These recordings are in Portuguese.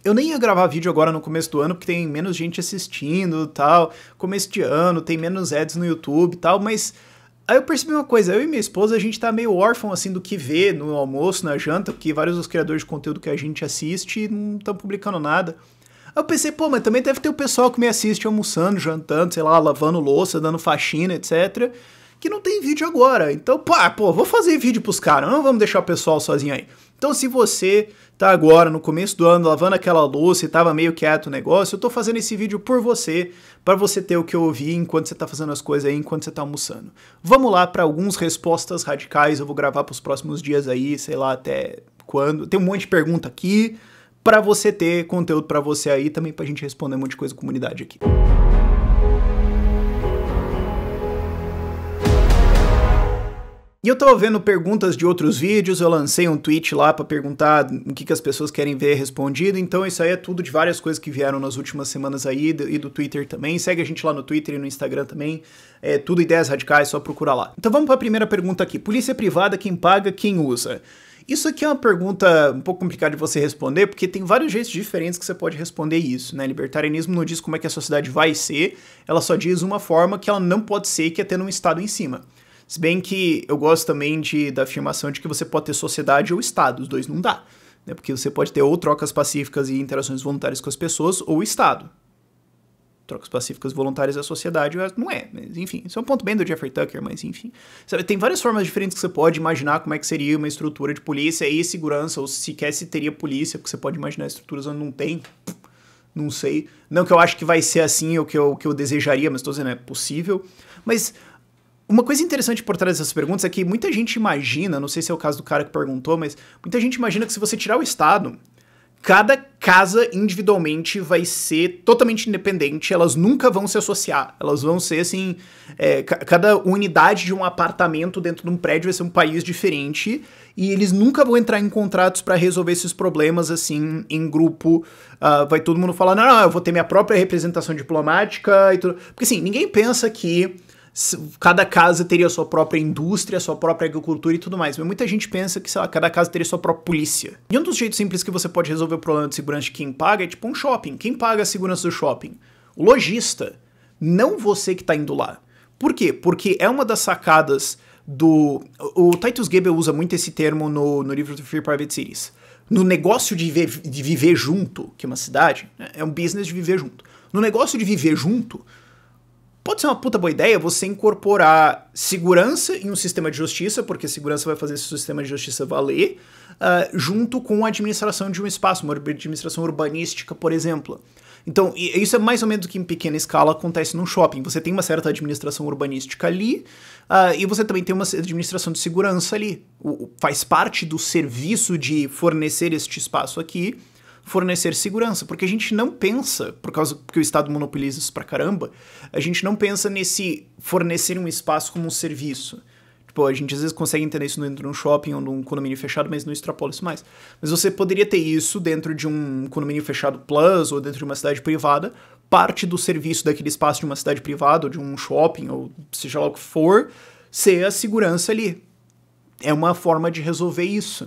eu nem ia gravar vídeo agora no começo do ano, porque tem menos gente assistindo e tal, começo de ano, tem menos ads no YouTube e tal, mas aí eu percebi uma coisa, eu e minha esposa, a gente tá meio órfão, assim, do que vê no almoço, na janta, porque vários dos criadores de conteúdo que a gente assiste não estão publicando nada. Aí eu pensei, pô, mas também deve ter o pessoal que me assiste almoçando, jantando, sei lá, lavando louça, dando faxina, etc., que não tem vídeo agora. Então, pô, vou fazer vídeo pros caras, não vamos deixar o pessoal sozinho aí. Então, se você tá agora, no começo do ano, lavando aquela louça e tava meio quieto o negócio, eu tô fazendo esse vídeo por você, pra você ter o que ouvir enquanto você tá fazendo as coisas aí, enquanto você tá almoçando. Vamos lá pra algumas respostas radicais, eu vou gravar pros próximos dias aí, sei lá, até quando. Tem um monte de pergunta aqui, pra você ter conteúdo pra você aí, também pra gente responder um monte de coisa da comunidade aqui. E eu tava vendo perguntas de outros vídeos, eu lancei um tweet lá pra perguntar o que as pessoas querem ver respondido, então isso aí é tudo de várias coisas que vieram nas últimas semanas aí, e do Twitter também. Segue a gente lá no Twitter e no Instagram também, é tudo ideias radicais, só procurar lá. Então vamos pra primeira pergunta aqui, polícia privada, quem paga, quem usa? Isso aqui é uma pergunta um pouco complicada de você responder, porque tem vários jeitos diferentes que você pode responder isso, né? Libertarianismo não diz como é que a sociedade vai ser, ela só diz uma forma que ela não pode ser, que é tendo um Estado em cima. Se bem que eu gosto também da afirmação de que você pode ter sociedade ou Estado, os dois não dá, né? Porque você pode ter ou trocas pacíficas e interações voluntárias com as pessoas, ou Estado. Trocas pacíficas e voluntárias da sociedade não é, mas enfim, isso é um ponto bem do Jeffrey Tucker, mas enfim. Sabe, tem várias formas diferentes que você pode imaginar como é que seria uma estrutura de polícia e segurança, ou sequer se teria polícia, porque você pode imaginar estruturas onde não tem, não sei. Não que eu acho que vai ser assim, ou que eu desejaria, mas estou dizendo, é possível. Mas uma coisa interessante por trás dessas perguntas é que muita gente imagina, não sei se é o caso do cara que perguntou, mas muita gente imagina que se você tirar o Estado, cada casa individualmente vai ser totalmente independente, elas nunca vão se associar, elas vão ser assim, cada unidade de um apartamento dentro de um prédio vai ser um país diferente, e eles nunca vão entrar em contratos para resolver esses problemas assim, em grupo, vai todo mundo falar, não, eu vou ter minha própria representação diplomática e tudo, porque assim, ninguém pensa que cada casa teria sua própria indústria, sua própria agricultura e tudo mais. Mas muita gente pensa que, sei lá, cada casa teria sua própria polícia. E um dos jeitos simples que você pode resolver o problema de segurança de quem paga é tipo um shopping. Quem paga a segurança do shopping? O lojista. Não você que tá indo lá. Por quê? Porque é uma das sacadas do... O Titus Gebel usa muito esse termo no livro do Free Private Cities. No negócio de viver junto, que é uma cidade, é um business de viver junto. No negócio de viver junto, pode ser uma puta boa ideia você incorporar segurança em um sistema de justiça, porque segurança vai fazer esse sistema de justiça valer, junto com a administração de um espaço, uma administração urbanística, por exemplo. Então, isso é mais ou menos o que em pequena escala acontece num shopping. Você tem uma certa administração urbanística ali, e você também tem uma administração de segurança ali. Faz parte do serviço de fornecer este espaço aqui, fornecer segurança, porque a gente não pensa, porque o Estado monopoliza isso pra caramba, a gente não pensa nesse fornecer um espaço como um serviço. Tipo, a gente às vezes consegue entender isso dentro de um shopping ou num condomínio fechado, mas não extrapola isso mais. Mas você poderia ter isso dentro de um condomínio fechado plus ou dentro de uma cidade privada, parte do serviço daquele espaço de uma cidade privada ou de um shopping ou seja lá o que for, ser a segurança ali. É uma forma de resolver isso.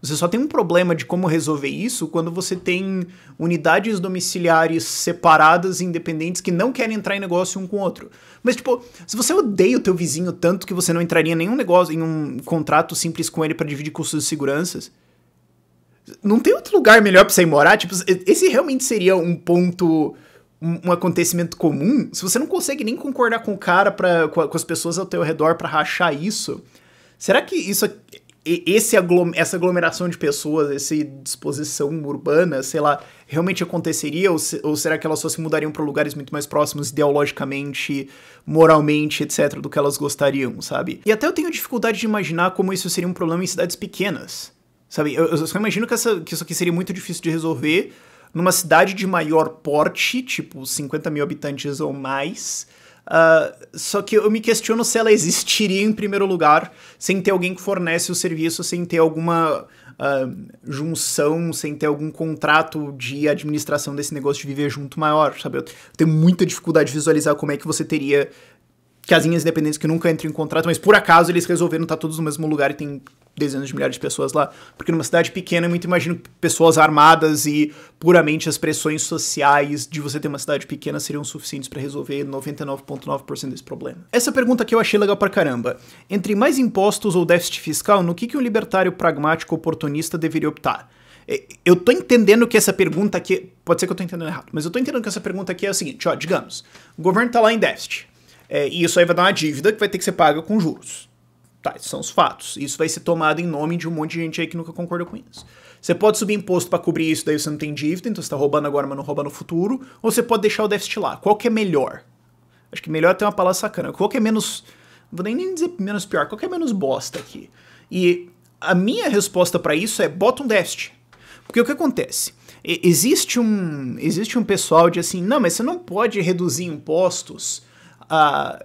Você só tem um problema de como resolver isso quando você tem unidades domiciliares separadas e independentes que não querem entrar em negócio um com o outro. Mas, tipo, se você odeia o teu vizinho tanto que você não entraria em nenhum negócio, em um contrato simples com ele para dividir custos de seguranças, não tem outro lugar melhor pra você ir morar? Tipo, esse realmente seria um ponto, um acontecimento comum? Se você não consegue nem concordar com o cara, com as pessoas ao teu redor pra rachar isso, será que isso... essa aglomeração de pessoas, essa disposição urbana, sei lá, realmente aconteceria? Ou será que elas só se mudariam para lugares muito mais próximos ideologicamente, moralmente, etc., do que elas gostariam, sabe? E até eu tenho dificuldade de imaginar como isso seria um problema em cidades pequenas, sabe? Eu só imagino que isso aqui seria muito difícil de resolver numa cidade de maior porte, tipo 50 mil habitantes ou mais. Só que eu me questiono se ela existiria em primeiro lugar sem ter alguém que fornece o serviço, sem ter alguma junção, sem ter algum contrato de administração desse negócio de viver junto maior, sabe? Eu tenho muita dificuldade de visualizar como é que você teria casinhas independentes que nunca entram em contrato, mas por acaso eles resolveram estar todos no mesmo lugar e tem dezenas de milhares de pessoas lá. Porque numa cidade pequena eu muito imagino pessoas armadas e puramente as pressões sociais de você ter uma cidade pequena seriam suficientes para resolver 99,9% desse problema. Essa pergunta aqui eu achei legal pra caramba. Entre mais impostos ou déficit fiscal, no que um libertário pragmático oportunista deveria optar? Eu tô entendendo que essa pergunta aqui... Pode ser que eu tô entendendo errado, mas eu tô entendendo que essa pergunta aqui é a seguinte, ó, digamos, o governo tá lá em déficit, e isso aí vai dar uma dívida que vai ter que ser paga com juros. Tá, esses são os fatos. Isso vai ser tomado em nome de um monte de gente aí que nunca concordou com isso. Você pode subir imposto pra cobrir isso, daí você não tem dívida, então você tá roubando agora, mas não rouba no futuro, ou você pode deixar o déficit lá. Qual que é melhor? Acho que melhor é ter uma palavra sacana. Qual que é menos... Não vou nem dizer menos pior, qual que é menos bosta aqui? E a minha resposta pra isso é bota um déficit. Porque o que acontece? Existe um pessoal de assim, não, mas você não pode reduzir impostos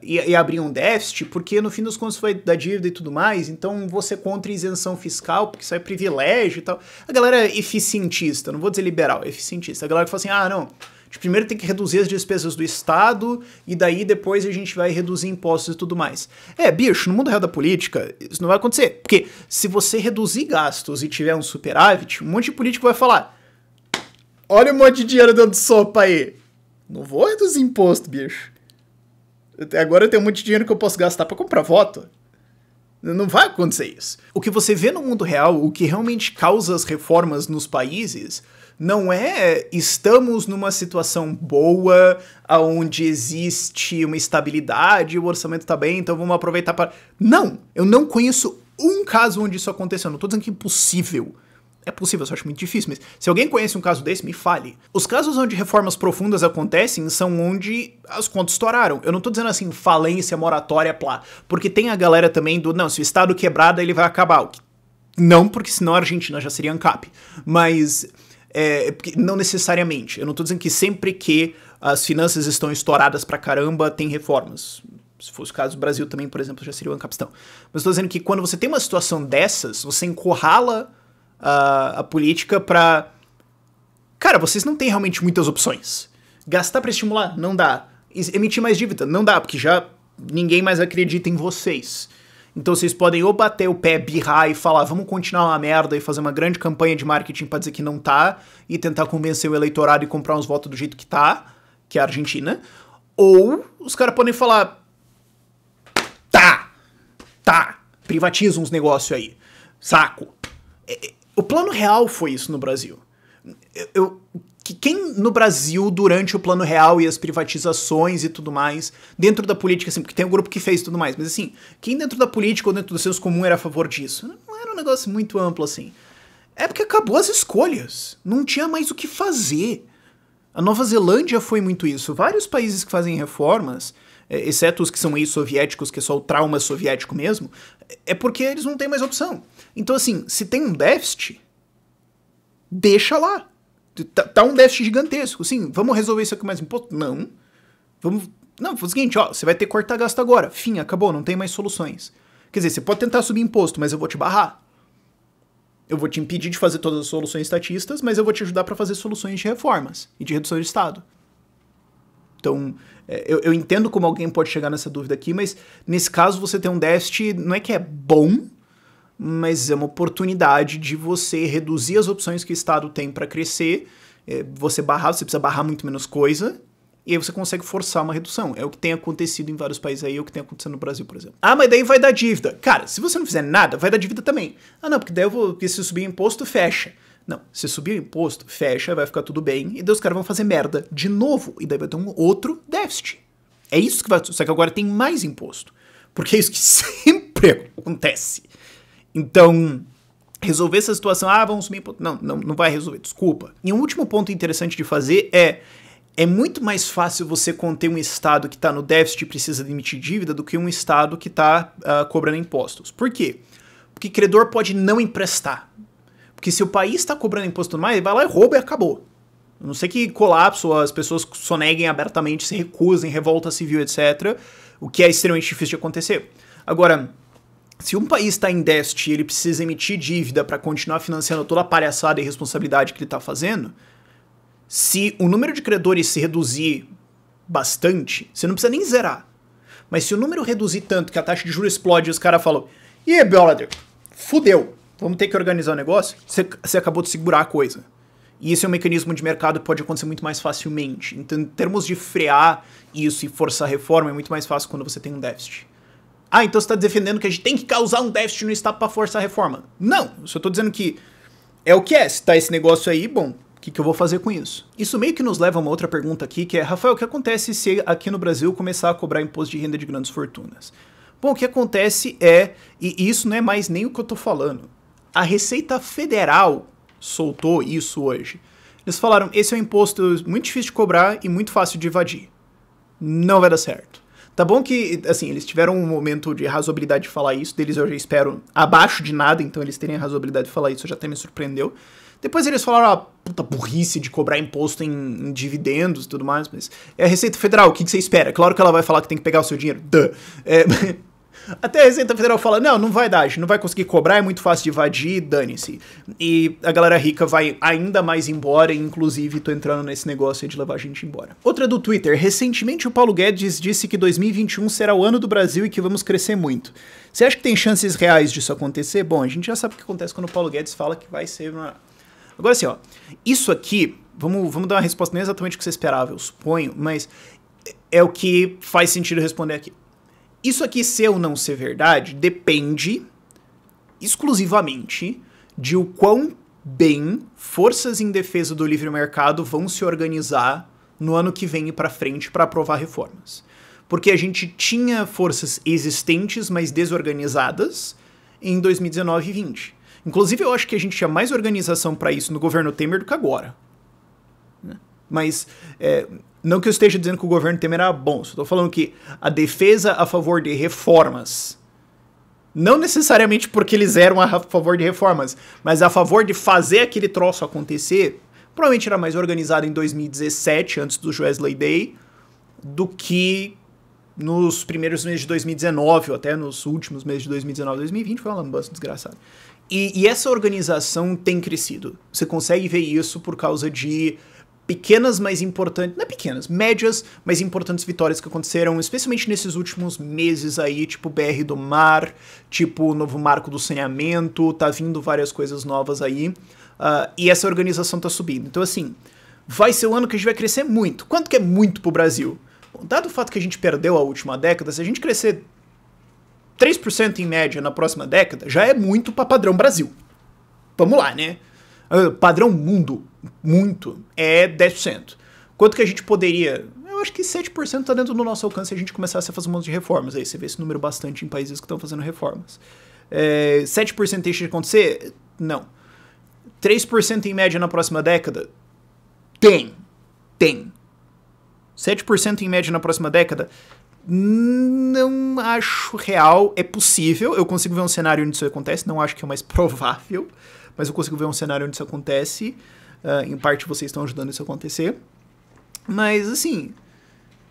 e abrir um déficit, porque no fim dos contos vai dar dívida e tudo mais, então você é contra isenção fiscal, porque isso é privilégio e tal. A galera é eficientista, não vou dizer liberal, é eficientista. A galera que fala assim, não, a gente primeiro tem que reduzir as despesas do Estado, e daí depois a gente vai reduzir impostos e tudo mais. Bicho, no mundo real da política, isso não vai acontecer, porque se você reduzir gastos e tiver um superávit, um monte de político vai falar, olha um monte de dinheiro dando sopa aí. Não vou reduzir imposto, bicho. Agora eu tenho um monte de dinheiro que eu posso gastar pra comprar voto. Não vai acontecer isso. O que você vê no mundo real, o que realmente causa as reformas nos países, não é estamos numa situação boa, onde existe uma estabilidade, o orçamento tá bem, então vamos aproveitar para... Não! Eu não conheço um caso onde isso aconteceu. Não tô dizendo que é impossível. É possível, eu só acho muito difícil, mas se alguém conhece um caso desse, me fale. Os casos onde reformas profundas acontecem são onde as contas estouraram. Eu não tô dizendo assim, falência, moratória, plá. Porque tem a galera também do, não, se o Estado quebrar, ele vai acabar. Não, porque senão a Argentina já seria ANCAP. Mas, não necessariamente. Eu não tô dizendo que sempre que as finanças estão estouradas pra caramba, tem reformas. Se fosse o caso do Brasil também, por exemplo, já seria o ANCAPistão. Mas tô dizendo que quando você tem uma situação dessas, você encurrala a política pra... Cara, vocês não têm realmente muitas opções. Gastar pra estimular? Não dá. Emitir mais dívida? Não dá, porque já ninguém mais acredita em vocês. Então vocês podem ou bater o pé, birrar e falar, vamos continuar uma merda e fazer uma grande campanha de marketing pra dizer que não tá, e tentar convencer o eleitorado e comprar uns votos do jeito que tá, que é a Argentina. Ou os caras podem falar, privatiza uns negócios aí. Saco. O Plano Real foi isso no Brasil. Quem no Brasil, durante o Plano Real e as privatizações e tudo mais, dentro da política, assim, porque tem um grupo que fez tudo mais, mas assim, quem dentro da política ou dentro do senso comum era a favor disso? Não era um negócio muito amplo assim. É porque acabou as escolhas. Não tinha mais o que fazer. A Nova Zelândia foi muito isso. Vários países que fazem reformas, exceto os que são ex-soviéticos, que é só o trauma soviético mesmo, é porque eles não têm mais opção. Então, assim, se tem um déficit, deixa lá. Tá um déficit gigantesco. Sim, vamos resolver isso aqui mais imposto? Não. Não, foi o seguinte, ó, você vai ter que cortar gasto agora. Fim, acabou, não tem mais soluções. Quer dizer, você pode tentar subir imposto, mas eu vou te barrar. Eu vou te impedir de fazer todas as soluções estatistas, mas eu vou te ajudar para fazer soluções de reformas e de redução de Estado. Então, eu entendo como alguém pode chegar nessa dúvida aqui, mas nesse caso você ter um déficit não é que é bom, mas é uma oportunidade de você reduzir as opções que o Estado tem para crescer, você precisa barrar muito menos coisa, e aí você consegue forçar uma redução. É o que tem acontecido em vários países aí, é o que tem acontecido no Brasil, por exemplo. Mas daí vai dar dívida. Cara, se você não fizer nada, vai dar dívida também. Não, porque daí porque se subir o imposto, fecha. Não, se subir o imposto, fecha, vai ficar tudo bem, e daí os caras vão fazer merda de novo, e daí vai ter um outro déficit. É isso que vai... Só que agora tem mais imposto. Porque é isso que sempre acontece. Então, resolver essa situação, vamos subir imposto. Não vai resolver, desculpa. E um último ponto interessante de fazer é muito mais fácil você conter um Estado que está no déficit e precisa emitir dívida do que um Estado que está cobrando impostos. Por quê? Porque credor pode não emprestar. Porque se o país está cobrando imposto mais, ele vai lá e rouba e acabou. A não ser que colapso, as pessoas soneguem abertamente, se recusem, revolta civil, etc. O que é extremamente difícil de acontecer. Agora, se um país está em déficit e ele precisa emitir dívida para continuar financiando toda a palhaçada e responsabilidade que ele está fazendo, se o número de credores se reduzir bastante, você não precisa nem zerar. Mas se o número reduzir tanto que a taxa de juros explode e os caras falam, e aí, brother, fudeu, vamos ter que organizar o negócio, você acabou de segurar a coisa. E esse é um mecanismo de mercado que pode acontecer muito mais facilmente. Então, em termos de frear isso e forçar a reforma, é muito mais fácil quando você tem um déficit. Ah, então você está defendendo que a gente tem que causar um déficit no Estado para forçar a reforma. Não, eu só estou dizendo que é o que é. Se tá esse negócio aí, bom, o que eu vou fazer com isso? Isso meio que nos leva a uma outra pergunta aqui, que é, Rafael, o que acontece se aqui no Brasil começar a cobrar imposto de renda de grandes fortunas? Bom, o que acontece é, e isso não é mais nem o que eu tô falando, a Receita Federal soltou isso hoje. Eles falaram, esse é um imposto muito difícil de cobrar e muito fácil de evadir. Não vai dar certo. Tá bom que, assim, eles tiveram um momento de razoabilidade de falar isso, deles eu já espero abaixo de nada, então eles terem a razoabilidade de falar isso já até me surpreendeu. Depois eles falaram, puta burrice de cobrar imposto em dividendos e tudo mais, mas é a Receita Federal, o que você espera? Claro que ela vai falar que tem que pegar o seu dinheiro, até a Receita Federal fala, não vai dar, a gente não vai conseguir cobrar, é muito fácil de evadir, dane-se. E a galera rica vai ainda mais embora, e inclusive tô entrando nesse negócio aí de levar a gente embora. Outra do Twitter, recentemente o Paulo Guedes disse que 2021 será o ano do Brasil e que vamos crescer muito. Você acha que tem chances reais disso acontecer? Bom, a gente já sabe o que acontece quando o Paulo Guedes fala que vai ser uma... Agora assim, ó, isso aqui, vamos dar uma resposta, não é exatamente o que você esperava, eu suponho, mas é o que faz sentido responder aqui. Isso aqui ser ou não ser verdade depende exclusivamente de o quão bem forças em defesa do livre mercado vão se organizar no ano que vem e para frente para aprovar reformas. Porque a gente tinha forças existentes, mas desorganizadas em 2019 e 2020. Inclusive, eu acho que a gente tinha mais organização para isso no governo Temer do que agora. Mas, não que eu esteja dizendo que o governo Temer era bom, só estou falando que a defesa a favor de reformas, não necessariamente porque eles eram a favor de reformas, mas a favor de fazer aquele troço acontecer, provavelmente era mais organizada em 2017, antes do Wesley Day, do que nos primeiros meses de 2019, ou até nos últimos meses de 2019, 2020, foi uma lambança desgraçada. E essa organização tem crescido. Você consegue ver isso por causa de pequenas, mas importantes... Não é pequenas, médias, mas importantes vitórias que aconteceram, especialmente nesses últimos meses aí, tipo BR do Mar, tipo o novo marco do saneamento, tá vindo várias coisas novas aí, e essa organização tá subindo. Então, assim, vai ser o ano que a gente vai crescer muito. Quanto que é muito pro Brasil? Bom, dado o fato que a gente perdeu a última década, se a gente crescer 3% em média na próxima década, já é muito para padrão Brasil. Vamos lá, né? Padrão mundo, muito, é 10%. Quanto que a gente poderia... Eu acho que 7% tá dentro do nosso alcance se a gente começasse a fazer um monte de reformas. Aí você vê esse número bastante em países que estão fazendo reformas. 7% deixa de acontecer? Não. 3% em média na próxima década? Tem. 7% em média na próxima década? Não acho real, é possível, eu consigo ver um cenário onde isso acontece, não acho que é o mais provável, mas eu consigo ver um cenário onde isso acontece, em parte vocês estão ajudando isso a acontecer, mas assim,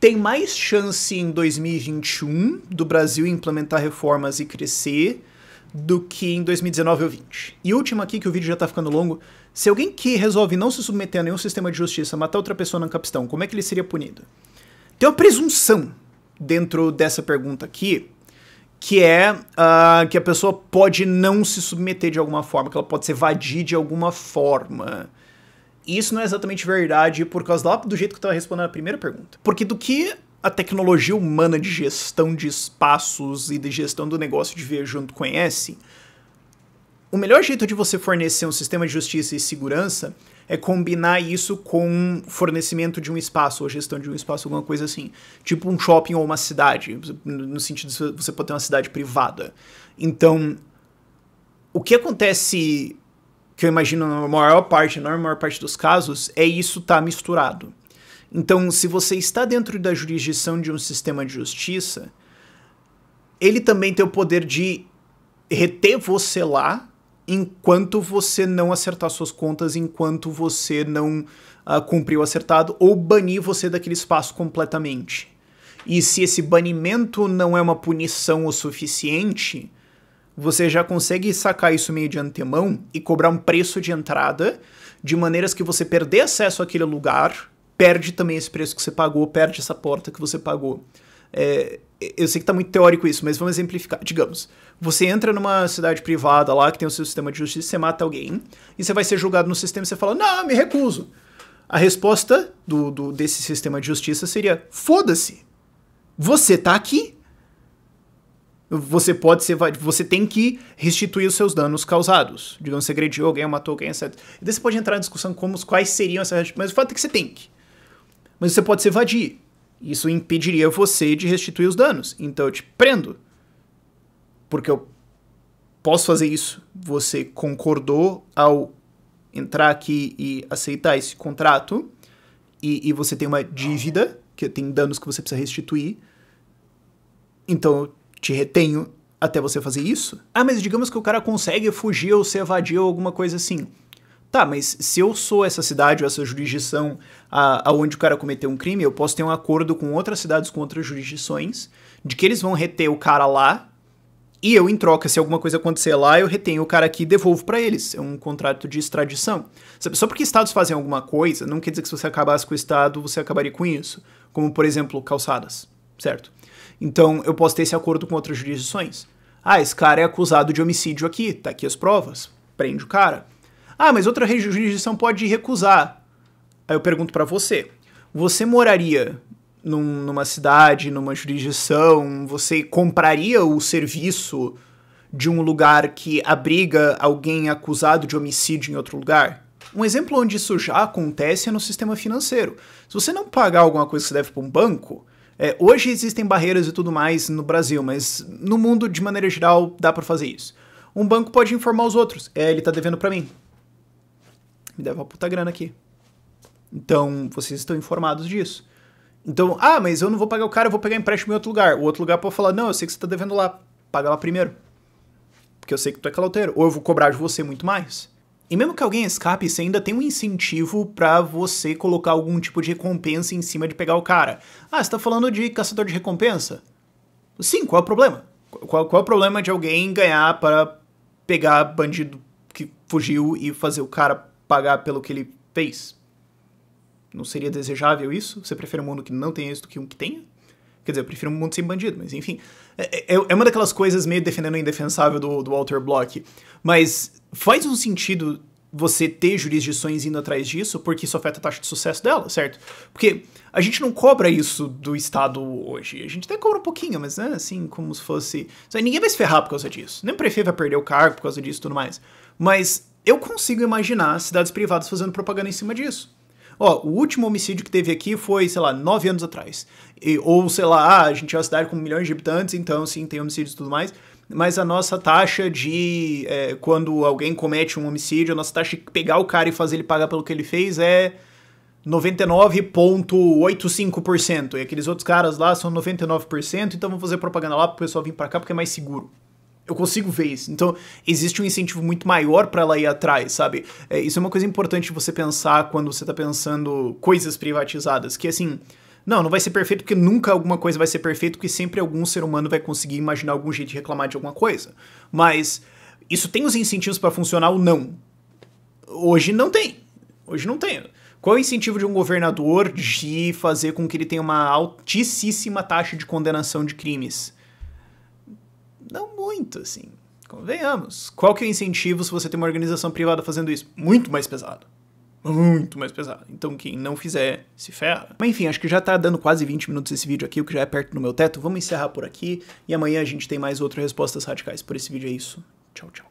tem mais chance em 2021 do Brasil implementar reformas e crescer do que em 2019 ou 2020. E último aqui, que o vídeo já tá ficando longo, se alguém que resolve não se submeter a nenhum sistema de justiça, matar outra pessoa na Capistão, como é que ele seria punido? Tem uma presunção dentro dessa pergunta aqui, que é que a pessoa pode não se submeter de alguma forma, que ela pode se evadir de alguma forma. E isso não é exatamente verdade por causa do jeito que eu estava respondendo a primeira pergunta. Porque do que a tecnologia humana de gestão de espaços e de gestão do negócio de viajante conhece, o melhor jeito de você fornecer um sistema de justiça e segurança é combinar isso com fornecimento de um espaço, ou gestão de um espaço, alguma coisa assim. Tipo um shopping ou uma cidade, no sentido de você pode ter uma cidade privada. Então, o que acontece, que eu imagino na maior parte dos casos, é isso tá misturado. Então, se você está dentro da jurisdição de um sistema de justiça, ele também tem o poder de reter você lá, enquanto você não acertar suas contas, enquanto você não cumpriu acertado, ou banir você daquele espaço completamente. E se esse banimento não é uma punição o suficiente, você já consegue sacar isso meio de antemão e cobrar um preço de entrada, de maneiras que você perder acesso àquele lugar, perde também esse preço que você pagou, perde essa porta que você pagou. eu sei que tá muito teórico isso, mas vamos exemplificar. Digamos, você entra numa cidade privada lá, que tem o seu sistema de justiça, você mata alguém, e você vai ser julgado no sistema e você fala, não, me recuso. A resposta desse sistema de justiça seria, foda-se, você tá aqui. Você tem que restituir os seus danos causados. Digamos, você agrediu alguém, matou alguém, etc. E daí você pode entrar em discussão como quais seriam essas... Mas o fato é que você tem que. Mas você pode se evadir. Isso impediria você de restituir os danos. Então eu te prendo. Porque eu posso fazer isso. Você concordou ao entrar aqui e aceitar esse contrato. E você tem uma dívida, que tem danos que você precisa restituir. Então eu te retenho até você fazer isso. Ah, mas digamos que o cara consegue fugir ou se evadir ou alguma coisa assim. Tá, mas se eu sou essa cidade ou essa jurisdição aonde o cara cometeu um crime, eu posso ter um acordo com outras cidades, com outras jurisdições, de que eles vão reter o cara lá, e eu, em troca, se alguma coisa acontecer lá, eu retenho o cara aqui e devolvo pra eles. É um contrato de extradição. Sabe, só porque estados fazem alguma coisa, não quer dizer que se você acabasse com o estado, você acabaria com isso. Como, por exemplo, calçadas, certo? Então, eu posso ter esse acordo com outras jurisdições. Ah, esse cara é acusado de homicídio aqui, tá aqui as provas, prende o cara. Ah, mas outra jurisdição pode recusar. Aí eu pergunto pra você, você moraria numa cidade, numa jurisdição, você compraria o serviço de um lugar que abriga alguém acusado de homicídio em outro lugar? Um exemplo onde isso já acontece é no sistema financeiro. Se você não pagar alguma coisa que você deve para um banco, hoje existem barreiras e tudo mais no Brasil, mas no mundo, de maneira geral, dá pra fazer isso. Um banco pode informar os outros. Ele tá devendo pra mim. Me deve uma puta grana aqui. Então, vocês estão informados disso. Então, mas eu não vou pagar o cara, eu vou pegar empréstimo em outro lugar. O outro lugar pode falar, não, eu sei que você tá devendo lá. Paga lá primeiro. Porque eu sei que tu é caloteiro. Ou eu vou cobrar de você muito mais. E mesmo que alguém escape, você ainda tem um incentivo pra você colocar algum tipo de recompensa em cima de pegar o cara. Ah, você tá falando de caçador de recompensa? Sim, qual é o problema? Qual é o problema de alguém ganhar para pegar bandido que fugiu e fazer o cara pagar pelo que ele fez? Não seria desejável isso? Você prefere um mundo que não tenha isso do que um que tenha? Quer dizer, eu prefiro um mundo sem bandido, mas enfim. É uma daquelas coisas meio defendendo o indefensável do Walter Block. Mas faz um sentido você ter jurisdições indo atrás disso, porque isso afeta a taxa de sucesso dela, certo? Porque a gente não cobra isso do Estado hoje. A gente até cobra um pouquinho, mas é assim, como se fosse... Ninguém vai se ferrar por causa disso. Nem o prefeito vai perder o cargo por causa disso e tudo mais. Mas eu consigo imaginar cidades privadas fazendo propaganda em cima disso. O último homicídio que teve aqui foi, sei lá, 9 anos atrás. Ou, sei lá, a gente é uma cidade com milhões de habitantes, então, sim, tem homicídios e tudo mais. Mas a nossa taxa de... quando alguém comete um homicídio, a nossa taxa de pegar o cara e fazer ele pagar pelo que ele fez é 99,85%. E aqueles outros caras lá são 99%, então vamos fazer propaganda lá pro pessoal vir pra cá porque é mais seguro. Eu consigo ver isso. Então, existe um incentivo muito maior pra ela ir atrás, sabe? Isso é uma coisa importante você pensar quando você tá pensando coisas privatizadas, que assim, não vai ser perfeito porque nunca alguma coisa vai ser perfeita, porque sempre algum ser humano vai conseguir imaginar algum jeito de reclamar de alguma coisa. Mas isso tem os incentivos pra funcionar ou não? Hoje não tem. Hoje não tem. Qual é o incentivo de um governador de fazer com que ele tenha uma altíssima taxa de condenação de crimes? Não muito, assim. Convenhamos. Qual que é o incentivo se você tem uma organização privada fazendo isso? Muito mais pesado. Muito mais pesado. Então quem não fizer, se ferra. Mas enfim, acho que já tá dando quase 20 minutos esse vídeo aqui, o que já é perto do meu teto. Vamos encerrar por aqui. E amanhã a gente tem mais outras respostas radicais. Por esse vídeo é isso. Tchau, tchau.